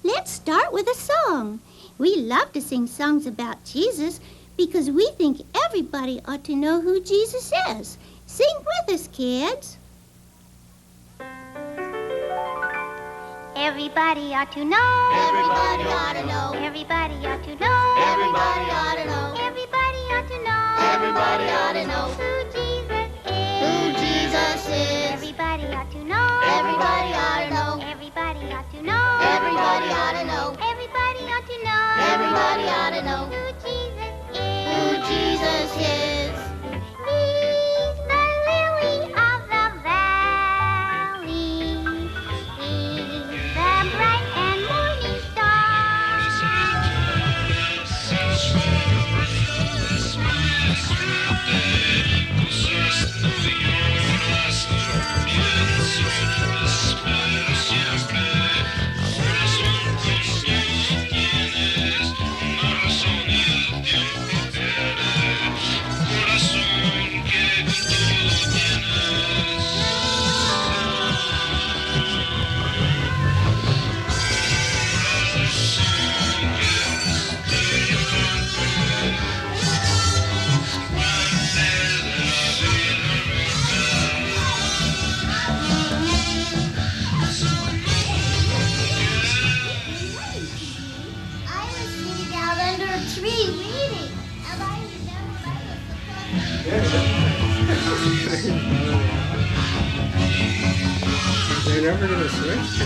let's start with a song. We love to sing songs about Jesus because we think everybody ought to know who Jesus is. Sing with us, kids. Everybody ought to know. Everybody ought to know. Everybody ought to know. Everybody ought to know. Everybody ought to know. Everybody ought to know who Jesus is. who Jesus is. Everybody ought to know. Everybody ought to know. Everybody ought to know. Everybody ought to know. Everybody ought to know. Everybody ought to know who Jesus is. who Jesus is. He's the lily of the valley. He's the bright and morning star. I was sitting out under a tree reading, and I remember I was supposed They're never going to switch to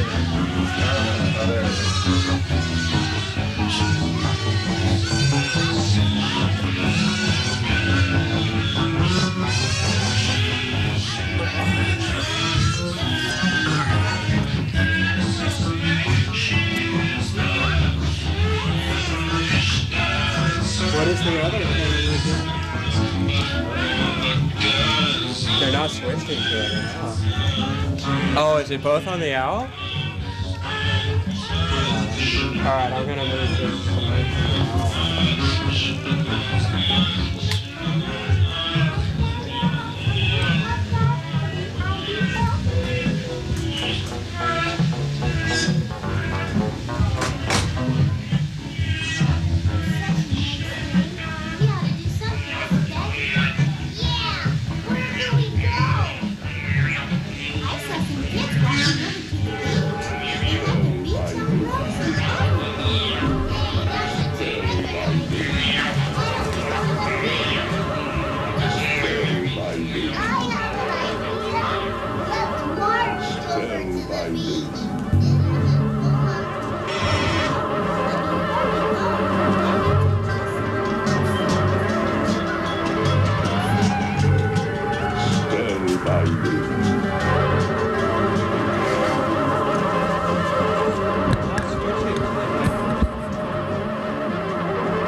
What is the other thing you do? They're not switching to it at all. Oh, is it both on the owl? Alright, I'm gonna move this.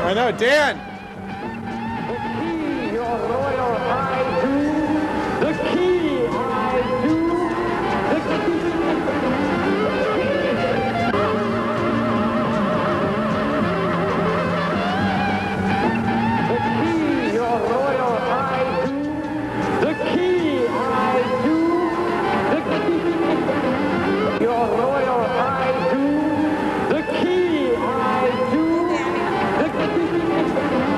I know, Dan! Your royal I do. The key I do. The key. The key, your royal I do. The key I do. The key. Your royal I do. The key I do. The key.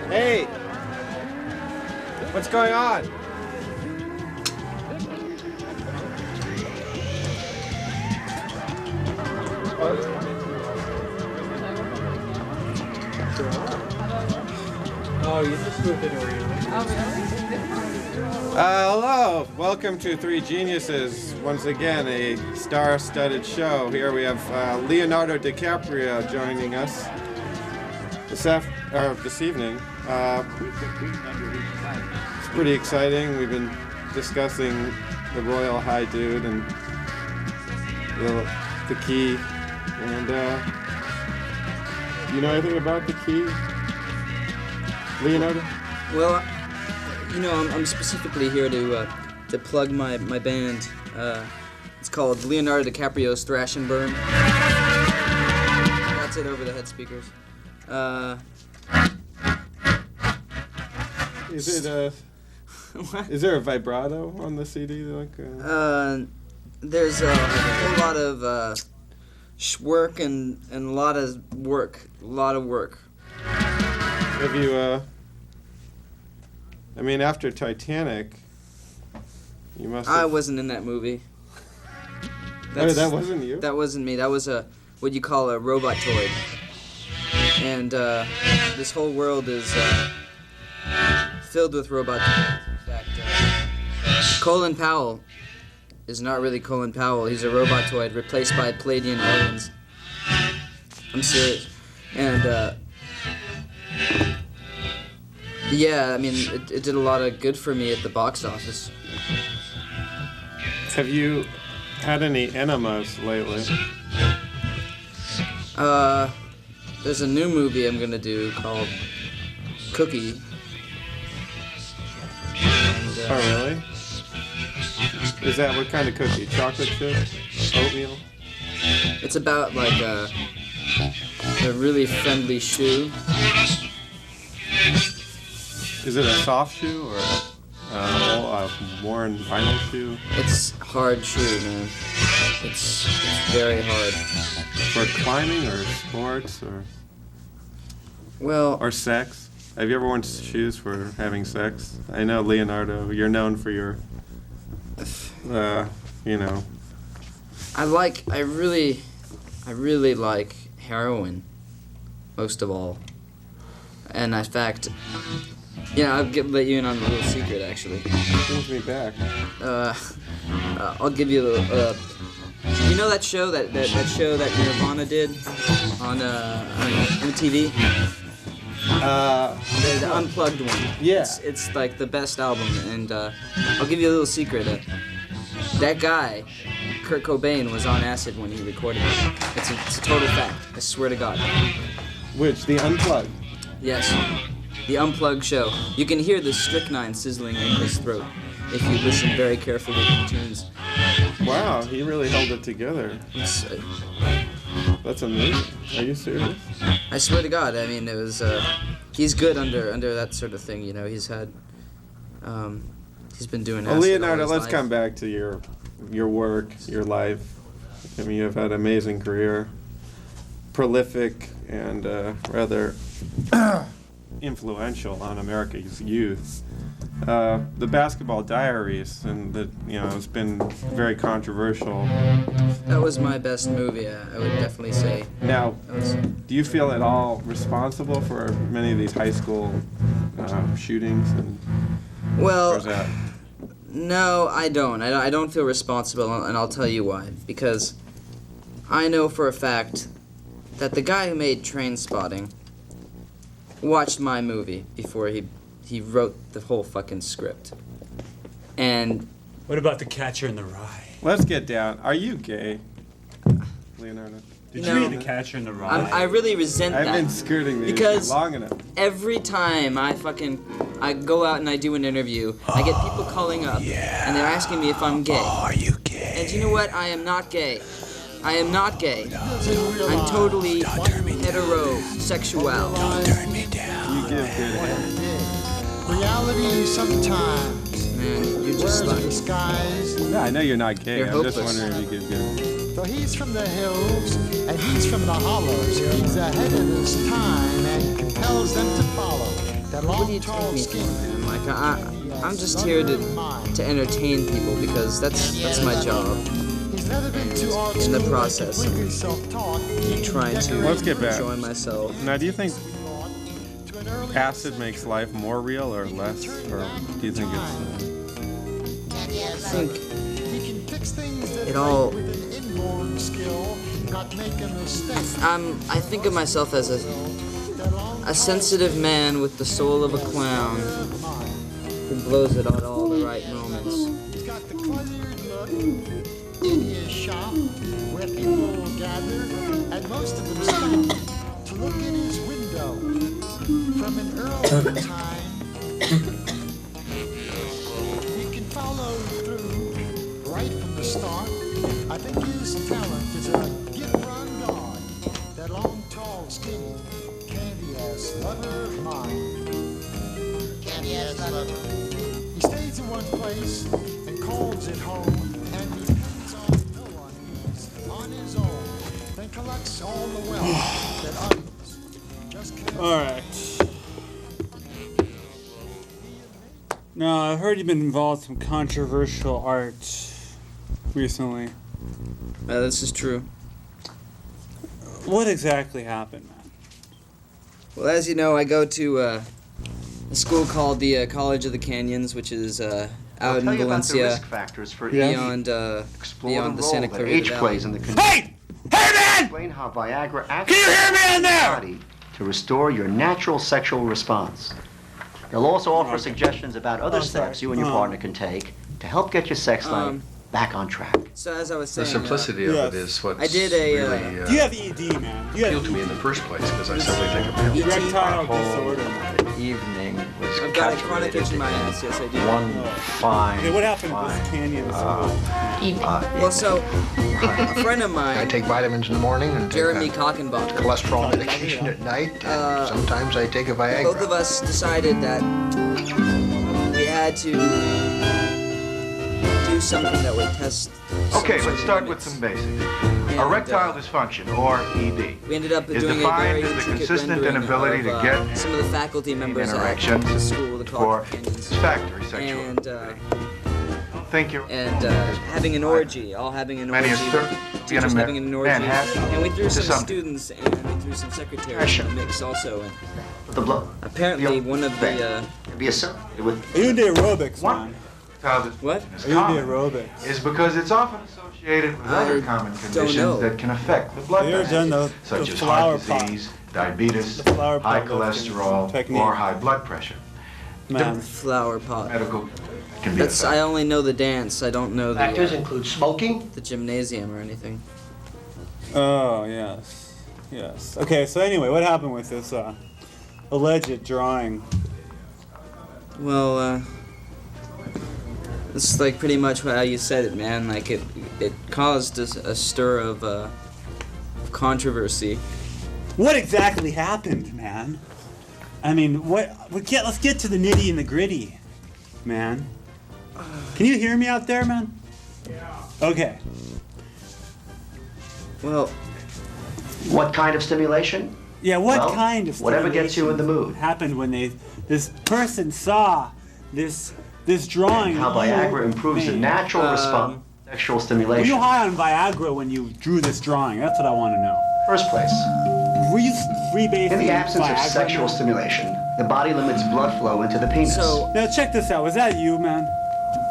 Hey! What's going on? Oh, you just moved it around. Hello! Welcome to Three Geniuses. Once again, a star-studded show. Here we have Leonardo DiCaprio joining us this evening. It's pretty exciting. We've been discussing the Royal High Dude and the key. And you know anything about the key, Leonardo? Well, you know, I'm specifically here to plug my band. It's called Leonardo DiCaprio's Thrash and Burn. That's it over the head speakers. Is it What? Is there a vibrato on the CD? There's a whole lot of work and a lot of work. Have you I mean, after Titanic, you must have... I wasn't in that movie. That wasn't you? That wasn't me. That was what you call a robotoid. And this whole world is filled with robotoids. In fact, Colin Powell is not really Colin Powell. He's a robotoid replaced by Palladian aliens. I'm serious. And yeah, I mean, it did a lot of good for me at the box office. Have you had any enemas lately? There's a new movie I'm gonna do called Cookie. And, Oh, really? Is that what kind of cookie? Chocolate chip? Oatmeal? It's about like a really friendly shoe. Is it a soft shoe or a worn vinyl shoe? It's hard shoe, man. It's very hard. For climbing or sports Well, or sex? Have you ever worn shoes for having sex? I know, Leonardo, you're known for your, you know. I really like heroin, most of all. And in fact, yeah, I'll let you in on a little secret, actually. Brings me back. I'll give you a little. You know that show that show that Nirvana did on MTV? The unplugged one. Yeah. It's like the best album, and I'll give you a little secret. That guy, Kurt Cobain, was on acid when he recorded it. It's a total fact. I swear to God. Which? The Unplugged? Yes. The Unplugged show. You can hear the strychnine sizzling in his throat if you listen very carefully to the tunes. Wow, he really held it together. That's amazing. Are you serious? I swear to God. I mean, it was. He's good under that sort of thing. You know, he's had. He's been doing. Well, acid Leonardo, all his let's life. come back to your work, your life. I mean, you've had an amazing career, prolific and rather influential on America's youth. The Basketball Diaries, and it's been very controversial. That was my best movie. I would definitely say. Now, do you feel at all responsible for many of these high school shootings? Well, or is that... No, I don't. I don't feel responsible, and I'll tell you why. Because I know for a fact that the guy who made Trainspotting watched my movie before he wrote the whole fucking script. And what about The Catcher in the Rye? Let's get down. Are you gay, Leonardo? Did No. you read The Catcher in the Rye? I really resent I've that. been skirting these Because long enough. every time I go out and I do an interview, I get people calling up and they're asking me if I'm gay. Are you gay? And you know what? I am not gay. I am not gay. I'm totally heterosexual. Don't turn me down. You give good head. Reality sometimes Man, you're wears just a like... disguise. No, I know you're not gay. You're I'm just hopeless. wondering if you give good. Though he's from the hills and he's from the hollows, he's ahead of his time and compels them to follow. that what do you long, tall, take me for, skinny. man? Like, I'm just here to entertain people because that's my job. He's never been to art In the school, process, completely self-taught. Trying to Let's get back. enjoy myself. Now, do you think acid makes life more real or less, or do you think it's? I think He can fix things that it all. with an inborn skill, not make a mistake. I think of myself as a sensitive man with the soul of a clown who blows it at all the right moments. He's got the cluttered look in his shop where people gather, and most of them stop to look in his window from an early time. He can follow through right from the start. I think his talent is a gift from God. That long, tall, skinny, candy-ass lover of mine. Candy-ass lover. He stays in one place and calls it home, and he depends on no one. He's on his own, then collects all the wealth that others just can't. All right. Now, I've heard you've been involved in some controversial art recently. This is true. What exactly happened, man? Well, as you know, I go to a school called the College of the Canyons, which is out I'll in tell you about the Valencia, risk factors for Yeah. beyond explore beyond the the role Santa that Clarita age Valley. plays in the Hey! Hey, man! explain how Viagra Can you hear me in there? body to restore your natural sexual response. They'll also offer suggestions about other steps you and your partner can take to help get your sex life back on track. So as I was The saying, simplicity Yes. of it is what's I did a, really Do you have ED, man? Do you appealed have to me in the first place because I simply think a pill. erectile whole disorder, man? evening was I've got a chronic captivated itch in my in ass. Yes, I do. one fine, Okay, what happened with fine, this canyon? Well, so a friend of I mine, take vitamins in the morning and Jeremy take Kockenbach, cholesterol medication at night. And sometimes I take a Viagra. both of us decided that we had to do something that would test. some Okay, sort let's of start with limits. some basics. And, Erectile dysfunction, or ED, We ended up is doing a defined very as the intricate consistent rendering inability of, to get some of the faculty members an at erection the school, the for College of Canyons, satisfactory sexual. and Don't think you're having an orgy, all having an Many orgy, as thir- teachers be having an orgy, Manhattan and we threw to some something. students and we threw some secretaries in the mix also, and the blood. apparently one of the It'd be a it would Are you into aerobics, One. man? erectile what? dysfunction is Are you into common aerobics? is because it's often associated with I other common don't conditions know. that can affect the blood Have you ever vessels, done such the as flower heart pot? disease, diabetes, The flower high pot lifting cholesterol, technique. or high blood pressure. Man. Flower pot. Medical can be That's I affected. only know the dance. I don't know Factors the include smoking. gymnasium or anything. Oh, yes. Yes. Okay, so anyway, what happened with this alleged drawing? Well, it's like pretty much how you said it, man. Like it caused a stir of controversy. What exactly happened, man? I mean, let's get to the nitty and the gritty, man. Can you hear me out there, man? Yeah. Okay. Well, What kind of stimulation? Yeah, what Well, kind of whatever gets you in the mood. happened when this person saw this drawing? How that you Viagra improves the made? natural response to sexual Were stimulation. you high on Viagra when you drew this drawing? That's what I want to know. First place, Were you freebasing in the absence Viagra, of sexual man? stimulation, the body limits blood flow into the penis. so Now check this out. Was that you, man?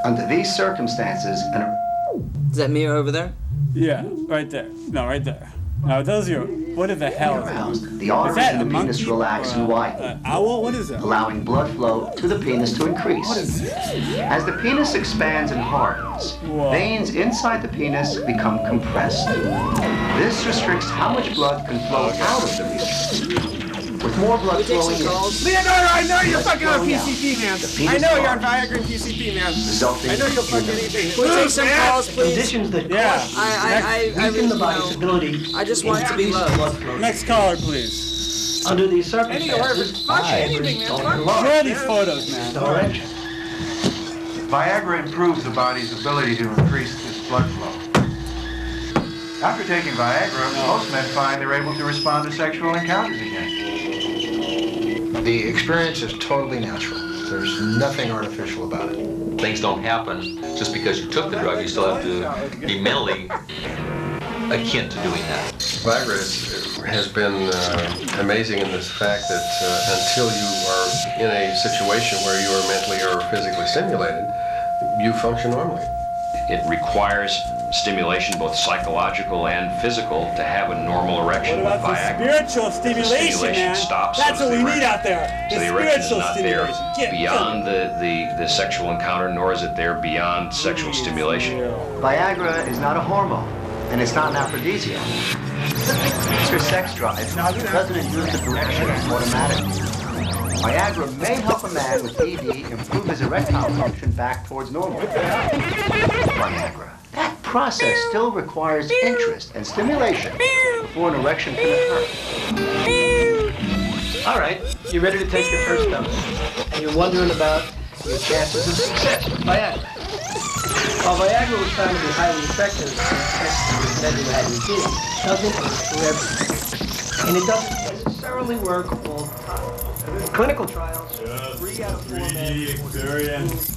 Under these circumstances, is that me over there? Yeah, right there. No, right there. Now those are what in the hell? aroused, the Is arteries that in a the penis monkey relax or and widen, owl? What is that? allowing blood flow to the penis to increase. As the penis expands and hardens, Whoa. veins inside the penis become compressed. This restricts how much blood can flow out of the penis. With more blood We take flowing some in, calls. Leonardo, I know you're Less fucking on flowing out. PCP, man. The penis I know you're on hardens, Viagra and PCP, man. resulting I know you'll fuck in anything. Can we take some calls, please? conditions that Yeah. I weaken really, the you body's know, ability I just want to be increase loved. blood flow. Next caller, please. Under these Any orifice. circumstances, Fuck anything, man. Fuck Show these photos, man. no erection. Viagra improves the body's ability to increase this blood flow. After taking Viagra, most men find they're able to respond to sexual encounters again. The experience is totally natural. There's nothing artificial about it. Things don't happen just because you took the drug. You still have to be mentally akin to doing that. Viagra has been amazing in this fact that until you are in a situation where you are mentally or physically stimulated, you function normally. It requires stimulation, both psychological and physical, to have a normal erection. What about the spiritual stimulation, man? Stops, That's so what we the need out there. So the erection is not there beyond the sexual encounter, nor is it there beyond sexual stimulation. Viagra is not a hormone, and it's not an aphrodisiac. It's your sex drive. It doesn't induce the erection automatically. Viagra may help a man with ED improve his erectile function back towards normal. Viagra. That process still requires interest and stimulation before an erection can occur. All right, you're ready to take your first dose, and you're wondering about your chances of success with Viagra. While Viagra was found to be highly effective in tests with men who had ED, it doesn't work for everyone, and it doesn't necessarily work all the time. In clinical trials, 3 out of 4 men experience.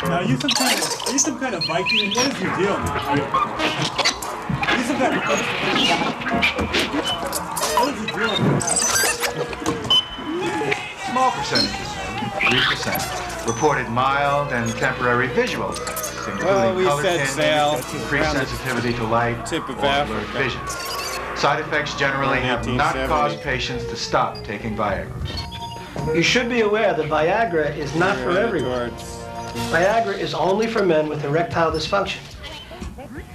Now, are you some kind of Viking? What is your deal, man? Are you some kind of... What is your deal, man? Small percentages, 3%. Reported mild and temporary visual effects, including color tinting, increased sensitivity to light, or blurred vision. Side effects generally have not caused patients to stop taking Viagra. You should be aware that Viagra is not for everyone. Viagra is only for men with erectile dysfunction.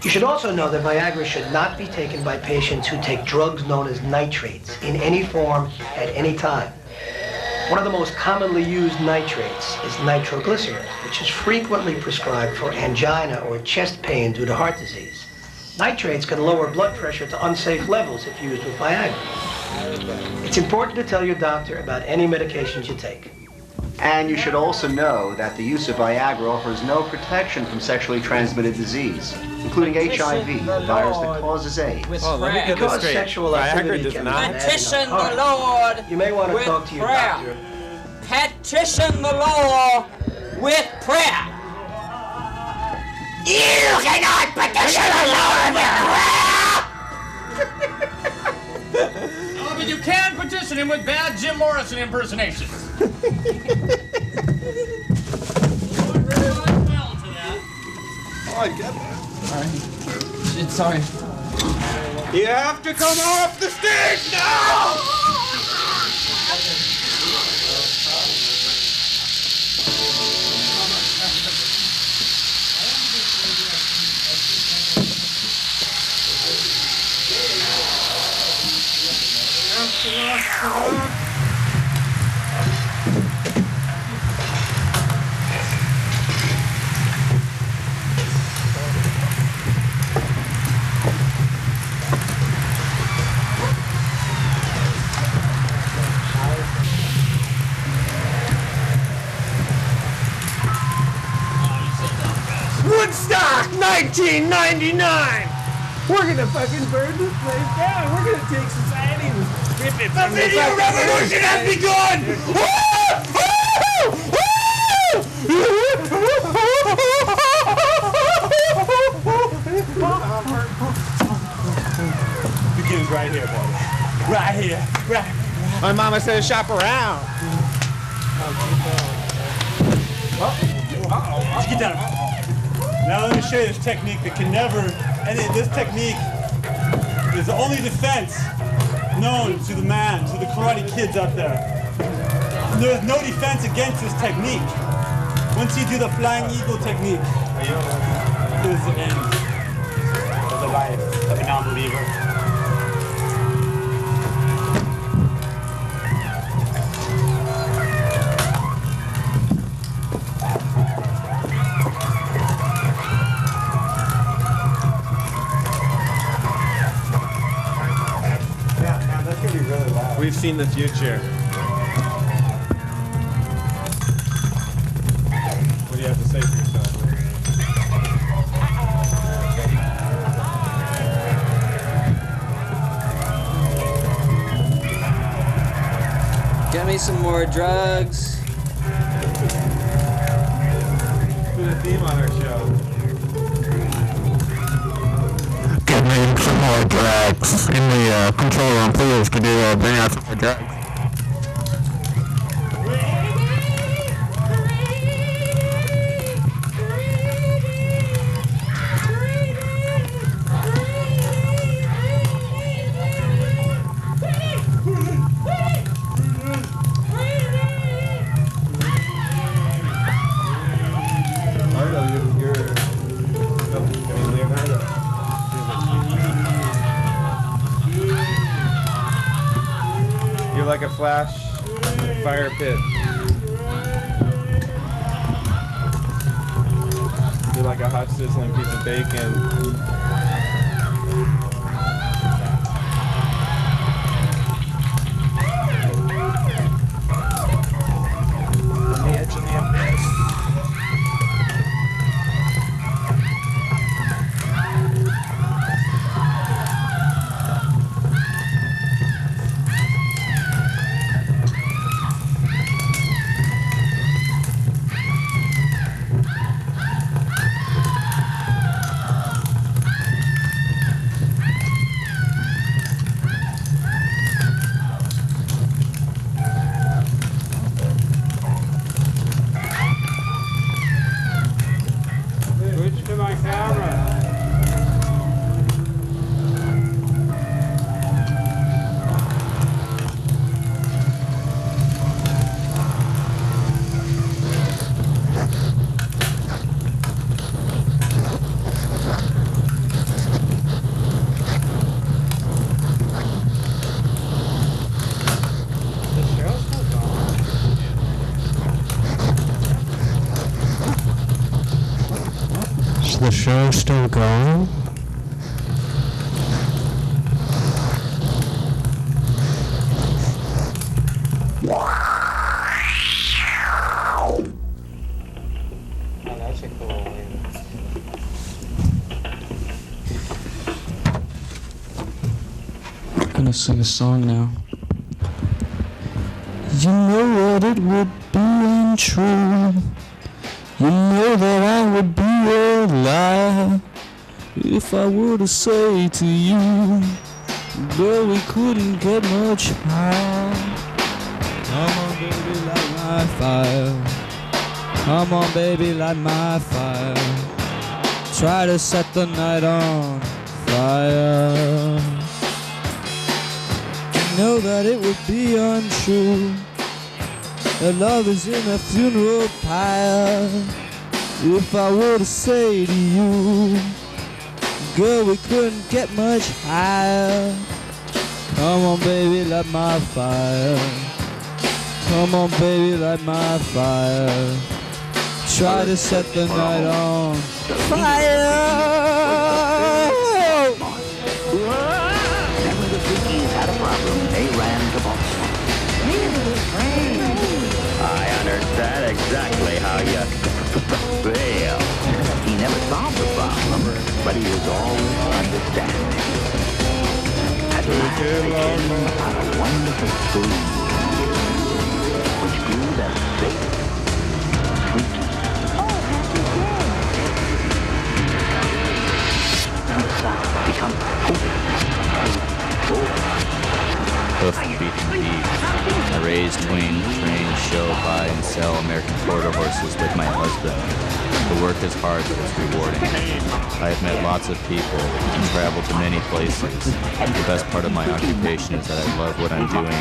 You should also know that Viagra should not be taken by patients who take drugs known as nitrates in any form at any time. One of the most commonly used nitrates is nitroglycerin, which is frequently prescribed for angina or chest pain due to heart disease. Nitrates can lower blood pressure to unsafe levels if used with Viagra. It's important to tell your doctor about any medications you take. And you should also know that the use of Viagra offers no protection from sexually transmitted disease, including HIV, the virus that causes AIDS. Because sexual activity can be petition the Lord. You may want to talk to your doctor. Petition the Lord with prayer. You cannot petition the Lord with prayer. Oh, but you can petition him with bad Jim Morrison impersonations. Oh, I get that. All right. Shit, sorry. You have to come off the stage now! Woodstock 1999! We're gonna fucking burn this place down. We're gonna take society and rip it. The video revolution has begun! Begins right here, buddy. Right here. Right. My mama said shop around. Let's get down. Now let me show you this technique that can never, this technique is the only defense known to the man, to the karate kids out there. There's no defense against this technique. Once you do the flying eagle technique, this is the end of the life of a non-believer. seen the future. What do you have to say for yourself? Get me some more drugs. Put a theme on our show. Give me some more drugs. Give me control room, please. Could you bring out some more drugs? Leonardo. You're like a flash fire pit. You're like a hot sizzling piece of bacon. On the edge of the abyss. Switch to my camera. Is the show still going? Oh, that's a cool one. I'm gonna sing a song now. You know what it would be untrue. You know that I would be a liar if I were to say to you, girl, we couldn't get much higher. Come on, baby, light my fire. Come on, baby, light my fire. Try to set the night on fire. You know that it would be untrue. That love is in a funeral pyre. If I were to say to you, girl, we couldn't get much higher. Come on, baby, light my fire. Come on, baby, light my fire. Try to set the night on fire. Then when the Threes had a problem, they ran to Boston. I understand exactly how you feel. He never solved the problem, but he was always understanding. At last they came upon a wonderful tree, which grew their faith, fruit. And the sun become Hoof-beating beef. I raise, twing, train, show, buy, and sell American quarter horses with my husband. The work is hard, but it's rewarding. I have met lots of people and traveled to many places. The best part of my occupation is that I love what I'm doing,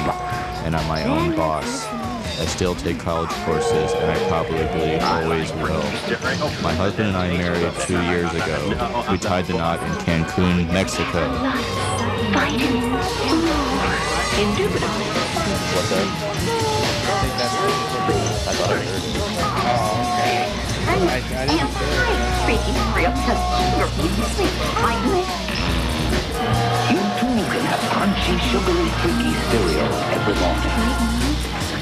and I'm my own boss. I still take college courses, and I probably always will. My husband and I married 2 years ago. We tied the knot in Cancun, Mexico. Indubitably. What's that? I think that's what I thought I heard. Oh, okay. I didn't freaky, real sleep. You too can have crunch crunchy, sugary, freaky cereal every morning.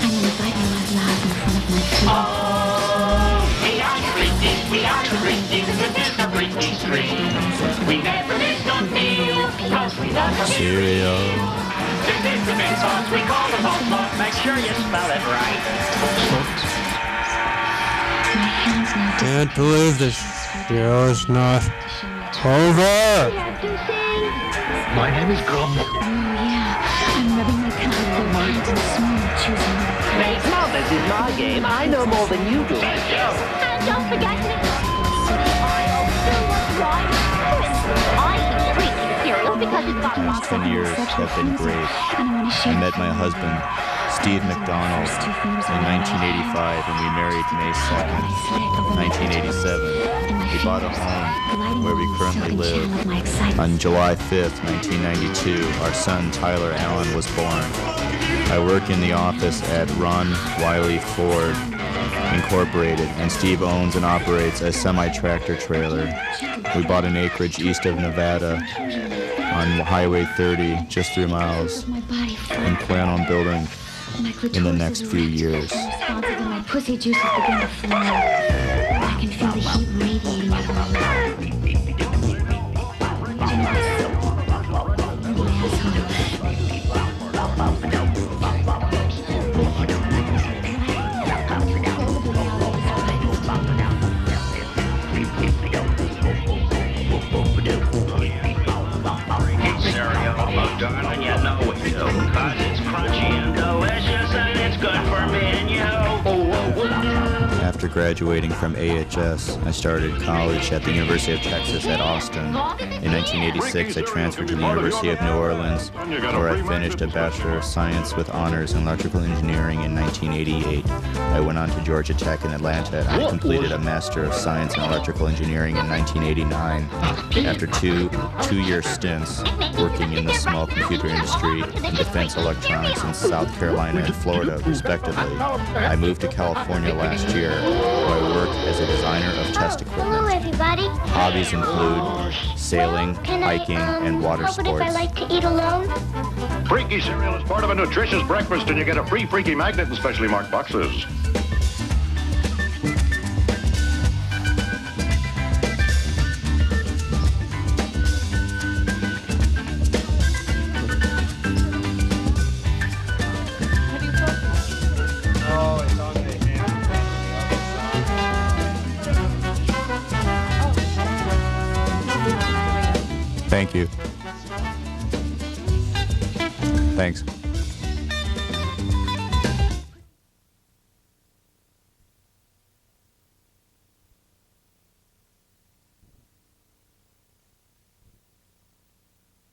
I'm going to bite my love loud in front of my friends. Oh, we are drinking, this is the drinking Threee. We never miss no meal, cause we love the cereal. This is the big sauce we call the salt sauce. Make sure you spell it right. My hands now Can't believe this show's not over. My name is Grum. Oh, yeah. I'm rubbing my hands and smooth choosing. It's not this is my game. I know more than you do. And don't forget to I eat Threee cereal because it's got The past 10 years have been great. I met my husband, Steve McDonald, in 1985, and we married May 2nd, 1987. We bought a home where we currently live. On July 5th, 1992, our son Tyler Allen was born. I work in the office at Ron Wiley Ford Incorporated, and Steve owns and operates a semi-tractor trailer. We bought an acreage east of Nevada on Highway 30, just 3 miles, and plan on building in the next few years. My pussy juices begin to flow. I can feel the heat radiating from my darling, you know we do, 'cause it's crunchy and delicious and it's good for me and you. After graduating from AHS, I started college at the University of Texas at Austin. In 1986, I transferred to the University of New Orleans, where I finished a Bachelor of Science with honors in electrical engineering in 1988. I went on to Georgia Tech in Atlanta, and I completed a Master of Science in electrical engineering in 1989. After two-year stints working in the small computer industry and defense electronics in South Carolina and Florida, respectively, I moved to California last year, where I work as a designer of test equipment. Hello, everybody. Hobbies include sailing, hiking, and water If I sports. like to eat alone? Freaky cereal is part of a nutritious breakfast, and you get a free Freaky magnet in specially marked boxes. Thank you. Thanks.